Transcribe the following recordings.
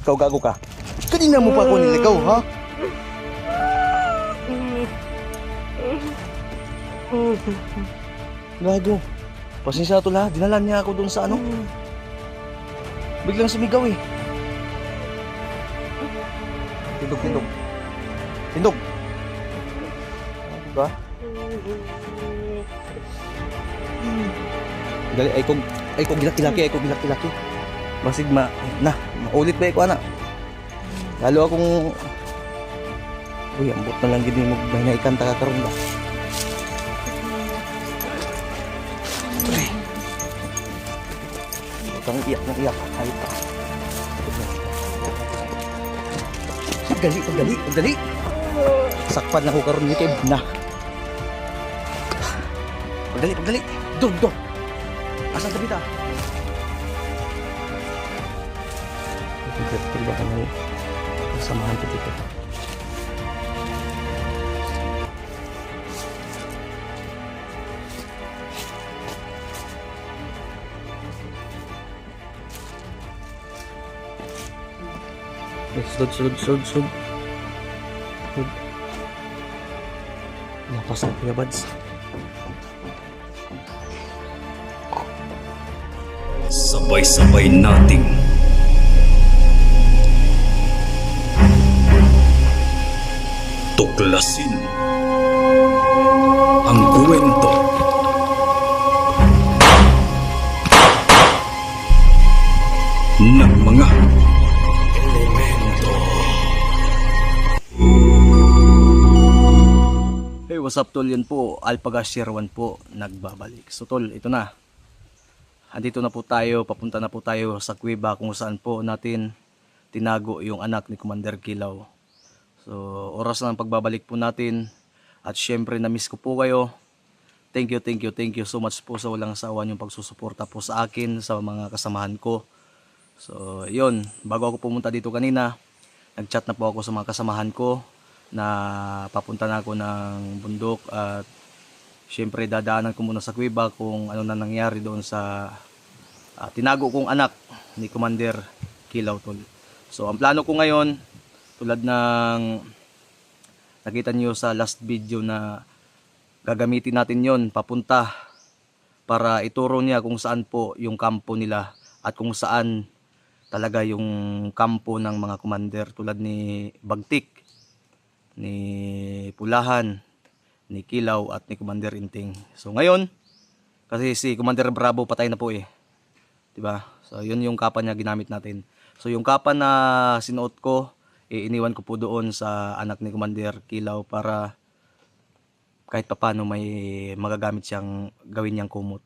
Ikaw gago ka. Kanina mo pa ako niligaw, ha? Gago. Pasensya na tol ha. Dinalan niya ako doon sa ano. Biglang sumigaw eh. Tindog, tindog. Tindog. Diba? Dali, ay kong gilaki. Basig maulit ba ko ana? Lalo akong uy, ambot na lang gini mo may naikanta ka karon ba? Butang iyak na iyak. Ay pa. Pagdali. Sakpan na ko karon ni Keb na. Pagdali. Dog. Asa tabi ta? Ito ba kami samahan ko dito? Sud. Lapas na Kuya Bads. Sabay-sabay nating tuklasin ang kwento ng mga elemento. Hey, what's up tol? Yan po, Alpagas Share 1 po, nagbabalik. So tol, ito na. Andito na po tayo, papunta na po tayo sa kuweba kung saan po natin tinago yung anak ni Commander Kilaw. So, oras na ng pagbabalik po natin. At syempre, na-miss ko po kayo. Thank you so much po sa walang sawa yung pagsusuporta po sa akin, sa mga kasamahan ko. So, yun. Bago ako pumunta dito kanina, nag-chat na po ako sa mga kasamahan ko na papunta na ako ng bundok at syempre dadaanan ko muna sa kuweba kung ano na nangyari doon sa tinago kong anak ni Commander Kilaw tol. So ang plano ko ngayon, tulad ng nakita niyo sa last video na gagamitin natin yon papunta para ituro niya kung saan po yung kampo nila at kung saan talaga yung kampo ng mga commander tulad ni Bagtik, ni Pulahan, ni Kilaw at ni Commander Inting. So ngayon, kasi si Commander Bravo patay na po eh. 'Di ba? So yun yung kapa niya ginamit natin. So yung kapa na sinuot ko, iniwan ko po doon sa anak ni Commander Kilaw para kahit papaano may magagamit siyang gawin niyang kumot.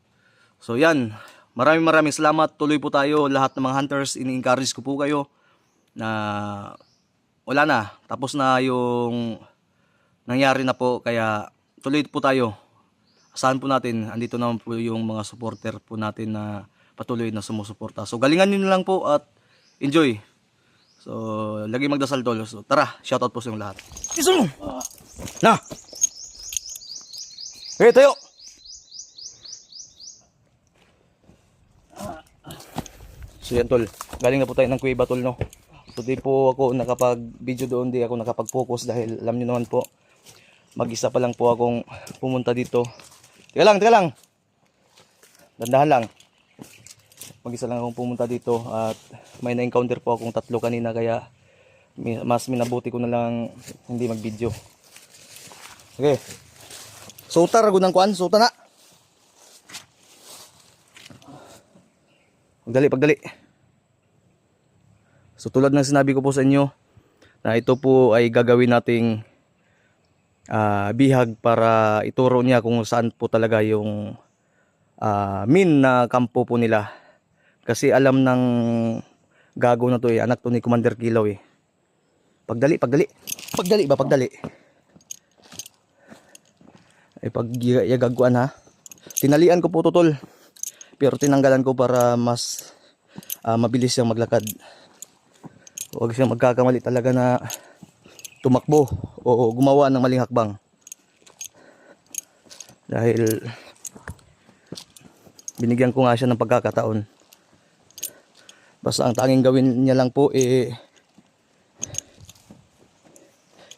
So yan, maraming salamat. Tuloy po tayo lahat ng mga hunters. Ini-encourage ko po kayo na wala na, tapos na yung nangyari na po, kaya tuloy po tayo. Asahan po natin, andito naman po yung mga supporter po natin na patuloy na sumusuporta. So galingan niyo lang po at enjoy. So lagi magdasal tol. So tara, shoutout po sa inyong lahat. Iso! Na! Hey, tayo! So yan tol, galing na po tayo ng kuweba tol no. So di po ako nakapag-video doon, di ako nakapag-focus dahil alam niyo naman po, mag-isa pa lang po akong pumunta dito. Teka lang. Dandahan lang. Mag-isa lang akong pumunta dito at may na-encounter po akong 3 kanina kaya mas minabuti ko na lang hindi mag-video. Okay. Suta rago ng kuan, suta na. Pagdali. So tulad ng sinabi ko po sa inyo na ito po ay gagawin nating bihag para ituro niya kung saan po talaga yung min na kampo po nila. Kasi alam ng gago na to eh, anak to ni Commander Kilaw eh. Pagdali. Ay pagyagaguan ha. Tinalian ko po to tol. Pero tinanggalan ko para mas mabilis siyang maglakad. Huwag siyang magkakamali talaga na tumakbo o gumawa ng maling hakbang. Dahil binigyan ko nga siya ng pagkakataon. Basta ang tanging gawin niya lang po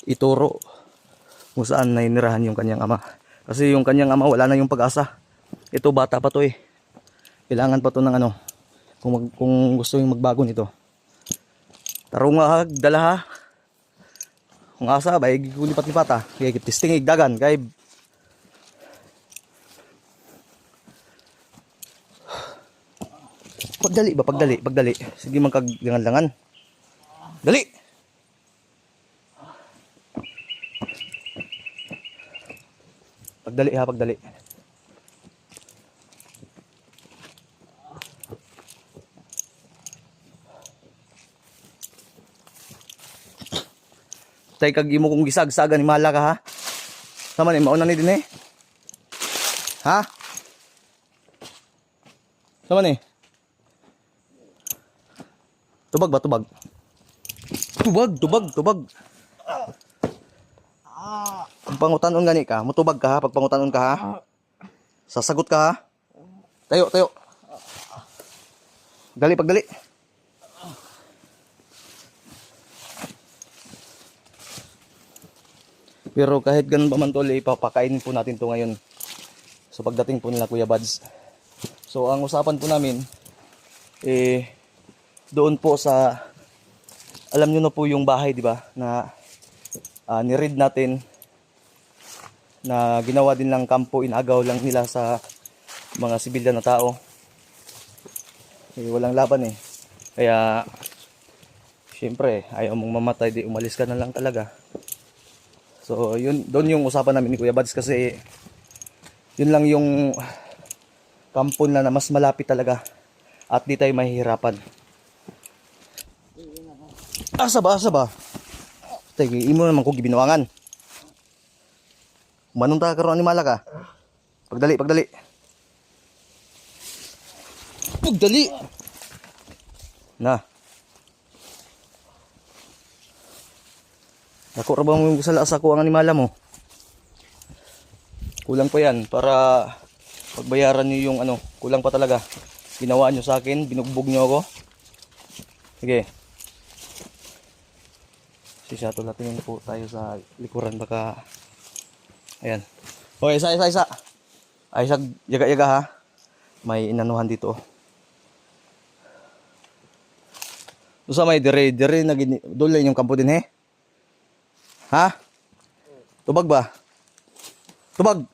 ituro kung saan nainirahan yung kanyang ama. Kasi yung kanyang ama wala na yung pag-asa. Ito bata pa to eh. Kailangan pa to ng ano, kung gusto yung magbago nito. Tarong dala ha. Kung asa ba, igulipat-lipat ha. Kaya tisting igdagan, kay pagdali ba, pagdali. Sige magkaglangan-langan. Dali! Pagdali ha, pagdali. Tay kag imo kong gisagsagan ni mala ka ha. Sama ni mauna ni din eh. Ha? Sama ni. Tubag ba, tubag? Tubag. Kung pangutanon gani ka, mutubag ka ha, pag pangutanon ka ha. Sasagot ka ha. Tayo. Dali, pagdali. Pero kahit ganun pa man tol, ipapakainin po natin to ngayon. So pagdating po nila Kuya Bads. So ang usapan po namin, doon po sa, alam nyo na po yung bahay, di ba? Na ni-read natin na ginawa din lang kampo, inagaw lang nila sa mga sibilyan na tao. Walang laban eh. Kaya, syempre, ayaw mong mamatay, di umalis ka na lang talaga. So, yun, doon yung usapan namin ni Kuya Bads kasi yun lang yung kampo na mas malapit talaga at di tayo mahihirapan. Asa ba? Tagi, imo naman ko gibinawangan. Manong ta karon animala ka? Pagdali. Pagdali. Na. Dako ra ba mo gusala sa ko ang animala mo? Kulang pa yan para pagbayaran niyo yung ano, kulang pa talaga. Ginawa niyo sa akin, binugbog niyo ako. Sige. Siya to natin po tayo sa likuran baka. Ayan. Okay, isa. Ay, yaga-yaga ha. May inanuhan dito. Doon sa may dire na doon yung kampo din he. Ha? Tubag ba? Tubag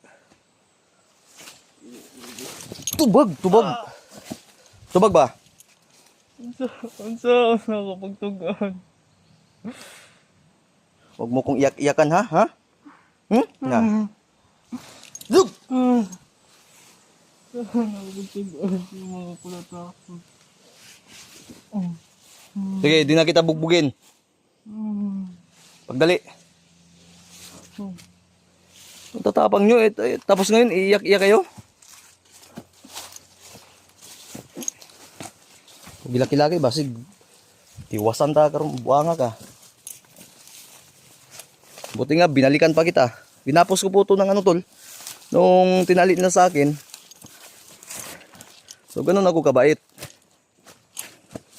ba? Unsa ako pagtugan. Huwag mo kong iyak-iyakan ha? Na. Zug! Sige, di na kita bugbugin. Pagdali. Ang tatapang nyo tapos ngayon iiyak-iyak kayo. Gilaki-laki basig iwasan ta karon buanga ka. Buti nga binalikan pa kita. Binapos ko po ito ng ano tol nung tinali na sa akin. So ganun ako kabait.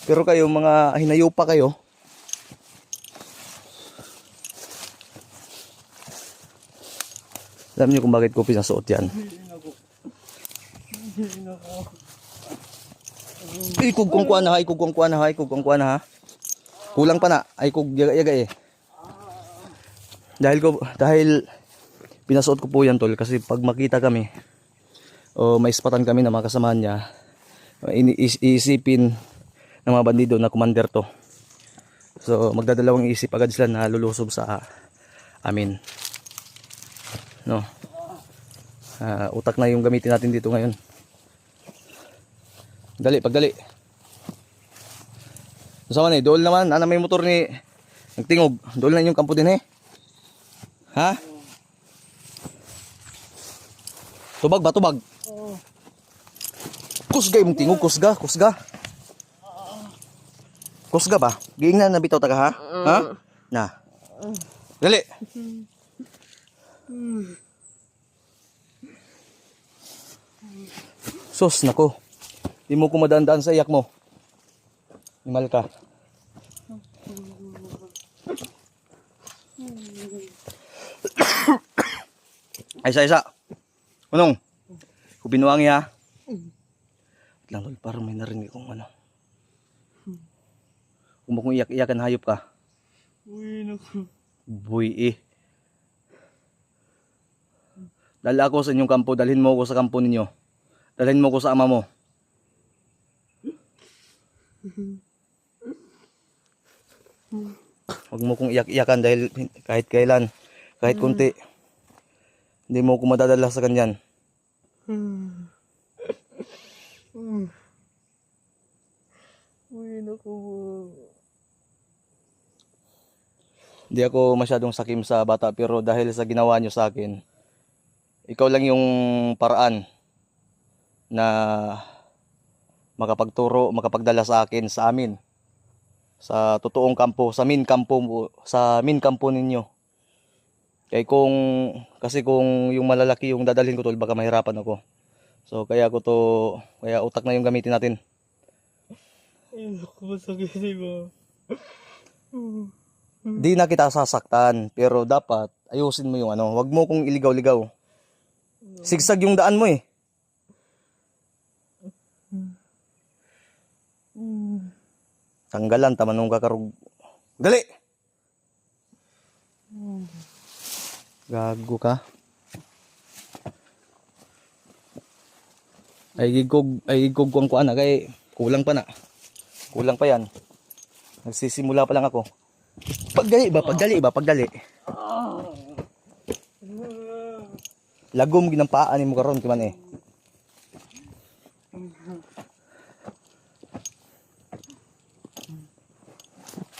Pero kayo mga hinayupa kayo. Alam niyo kung bakit ko pinasuot yan? Ikog kong kuha na ha. Kulang pa na. Ay kog yaga-yaga eh. Dahil pinasuot ko po yan tol kasi pag makita kami o may ispatan kami na mga kasamahan niya, iisipin ng mga bandido na commander to. So magdadalawang isip agad sila na lulusob sa amin. No. Utak na yung gamitin natin dito ngayon. Pagdali. Sama na dool naman, may motor ni nagtingog. Dool na yung kampo din eh. Ha? Tubag ba? Kusga yung tingog, kusga. Kusga ba? Giing na nabitaw taga ha? Ha? Na. Dali. Sus, nako. Di mo kumadaan-daan sa iyak mo. Imal ka. Ay, isa. Unong. Kung binuwangi ha. Wait lang tol, parang may narinig akong ano. Kung mo kung iyak-iyakan hayop ka. Uy, naku. Buy eh. Dala ako sa inyong kampo, dalhin mo ako sa kampo ninyo. Dalhin mo ako sa ama mo. Huwag mo kong iyak-iyakan dahil kahit kailan, kahit kunti, hindi mo ako madadala sa kanyan. Uy, naku. Hindi ako masyadong sakim sa bata pero dahil sa ginawa nyo sa akin, ikaw lang yung paraan na makapagturo, makapagdala sa akin, sa amin. Sa totoong kampo, sa main kampo ninyo. Kasi kung yung malalaki yung dadalhin ko tol, baka mahirapan ako. So kaya utak na yung gamitin natin. Ay, naku, masakit, diba? Di na kita sasaktan, pero dapat ayusin mo yung ano, wag mo kong iligaw-ligaw. Sigsag yung daan mo eh. Tanggalan, taman nung kakarug. Dali! Gago ka. Ay gigog ko ang kuan na kay kulang pa na. Kulang pa yan. Nagsisimula pa lang ako. Pagdali. Lagom ginampaan mo karon kiman eh.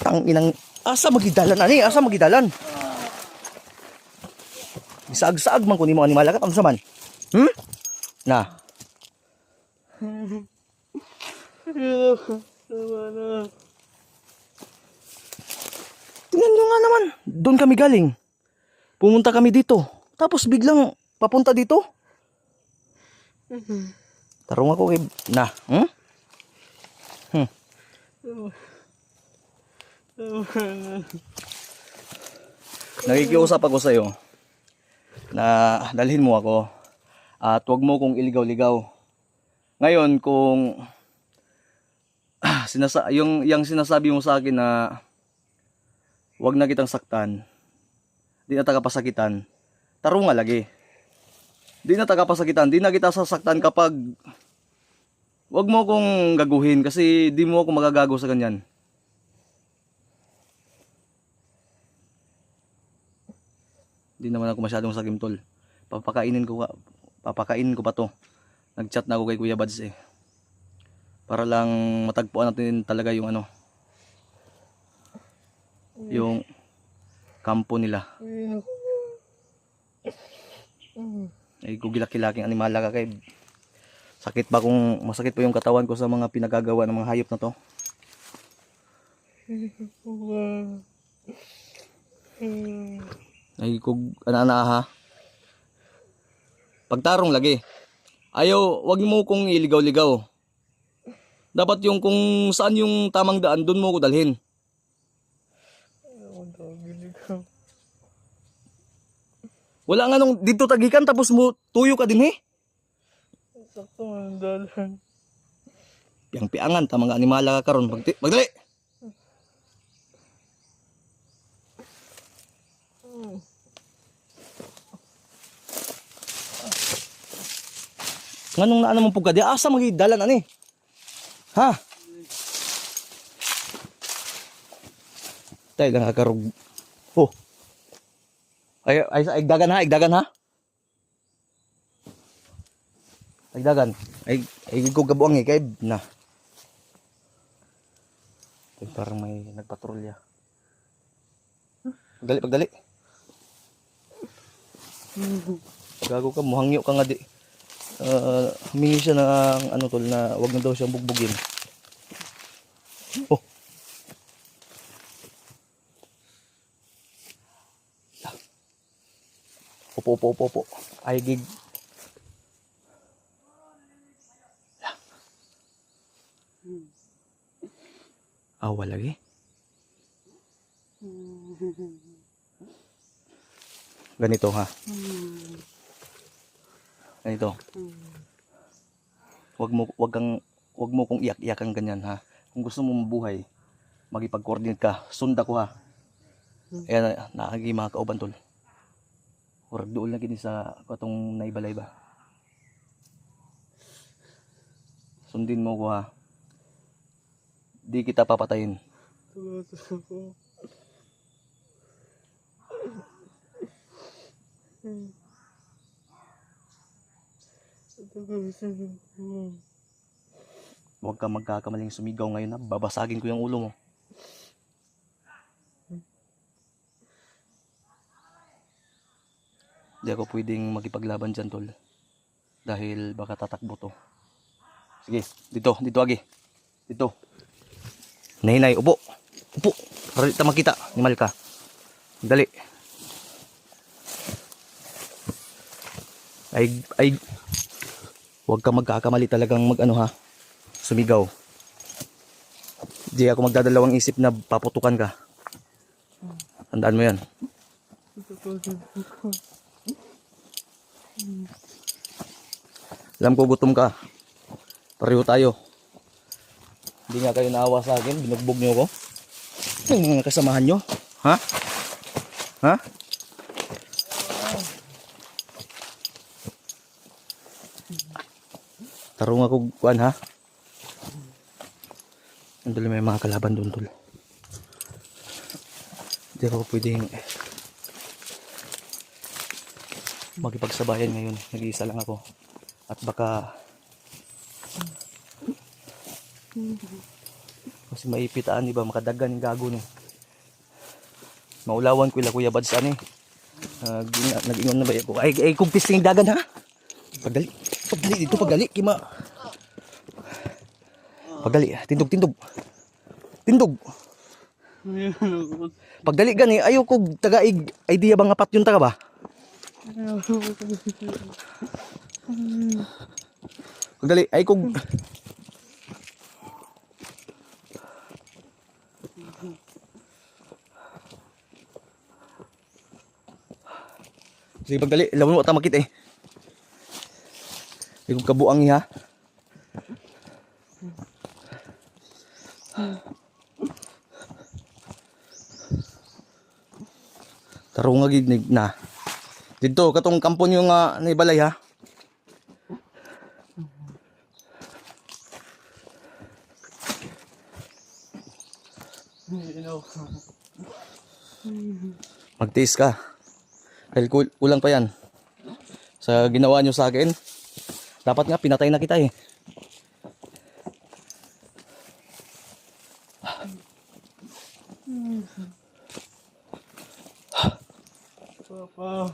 Tang inang asa magidalan ani? Asa magidalan? Isaag-saag man ko nimo animal ka unsa man? Na. Tama na. Tingnan nyo nga naman. Doon kami galing. Pumunta kami dito. Tapos biglang papunta dito. Tarong ako kay... Na. Nakikiusap ako sa'yo na dalhin mo ako at huwag mo kong iligaw-ligaw. Ngayon kung yung sinasabi mo sa akin na wag na kitang saktan, di na tagapasakitan, tarong nga lagi. Di na tagapasakitan, di na kita sasaktan kapag wag mo kong gaguhin kasi di mo ako magagago sa ganyan. Di naman ako masyadong sakim tol. Papakainin ko pa to. Nagchat na ako kay Kuya Bads eh. Para lang matagpuan natin talaga yung ano. Yung kampo nila. Ay gugilak-kilaking animala ka kay. Sakit ba kung masakit po yung katawan ko sa mga pinagagawa ng mga hayop na to? Ay kung ana ha. Pagtarong lagi. Ayaw, wag mo kong iligaw-ligaw. Dapat yung kung saan yung tamang daan, doon mo ko dalhin. Wala nga nung dito tagikan tapos mo tuyo ka din eh. Sakto nga ang dalan. Yang piangan, tamang animala ka karon. Magdali! Nganong naano mong pugka di asa magidalan ani? Ha? Tay lang kakarug. Oh. Ay igdagan ha. Igdagan. Ay ko gabuang eh kay na. Ay, parang may nagpatrolya. Pagdali. Gago ka, muhangyo ka nga di. Humingi siya ng ano tol na wag na daw siyang bugbugin. Oh. Opo. Ay gig. Awa lagi. Ganito ha. Ganito. Wag mo kong iyak-iyakan ganyan ha. Kung gusto mo mabuhay, magipag-coordinate ka. Sunda ko ha. Ayan, naagi mga kauban tol. Urag doon lagi ni sa katong naibalay ba. Sundin mo ko ha. Di kita papatayin. Tuloy ko. Tagasan ko. Huwag ka magkakamaling sumigaw ngayon ha. Babasagin ko yung ulo mo. Di ako pwedeng makipaglaban dyan tol. Dahil baka tatakbo to. Sige, dito agi. Dito. Nahinay, upo. Upo. Para di ta makita. Nimal ka. Dali. Ay. Huwag ka magkakamali talagang mag-ano ha. Sumigaw. Di ako magdadalawang isip na paputukan ka. Tandaan mo yan. Tagasan ko. Alam ko gutom ka. Pareho tayo. Hindi nga kayo naawa sa akin. Binugbog niyo ako. Yung mga kasamahan nyo. Ha? Ha? Tarong ako kuan ha. Andun may mga kalaban doon tol. Hindi ako pwedeng makipagsabayan ngayon. Nag-iisa lang ako. At baka kasi maipitaan di ba makadagan yung gago ni. Maulawan ko ila Kuya Bads ani. Nag-ingon na ba ako? Ay kumpis ng dagan ha. Pagdali dito pagdali kima. Pagdali, tindog. Pagdali gani ayo ko tagaig idea bang apat yung taga ba? Pagdali ay kog sige pagdali, lawan mo ta makit eh. Ikog kabuang ha. Tarong nga gid na. Dito katong kampo nyo nga naibalay ha. Magtiis ka. Dahil kulang pa yan. Sa ginawa nyo sa akin. Dapat nga pinatay na kita eh. Papa.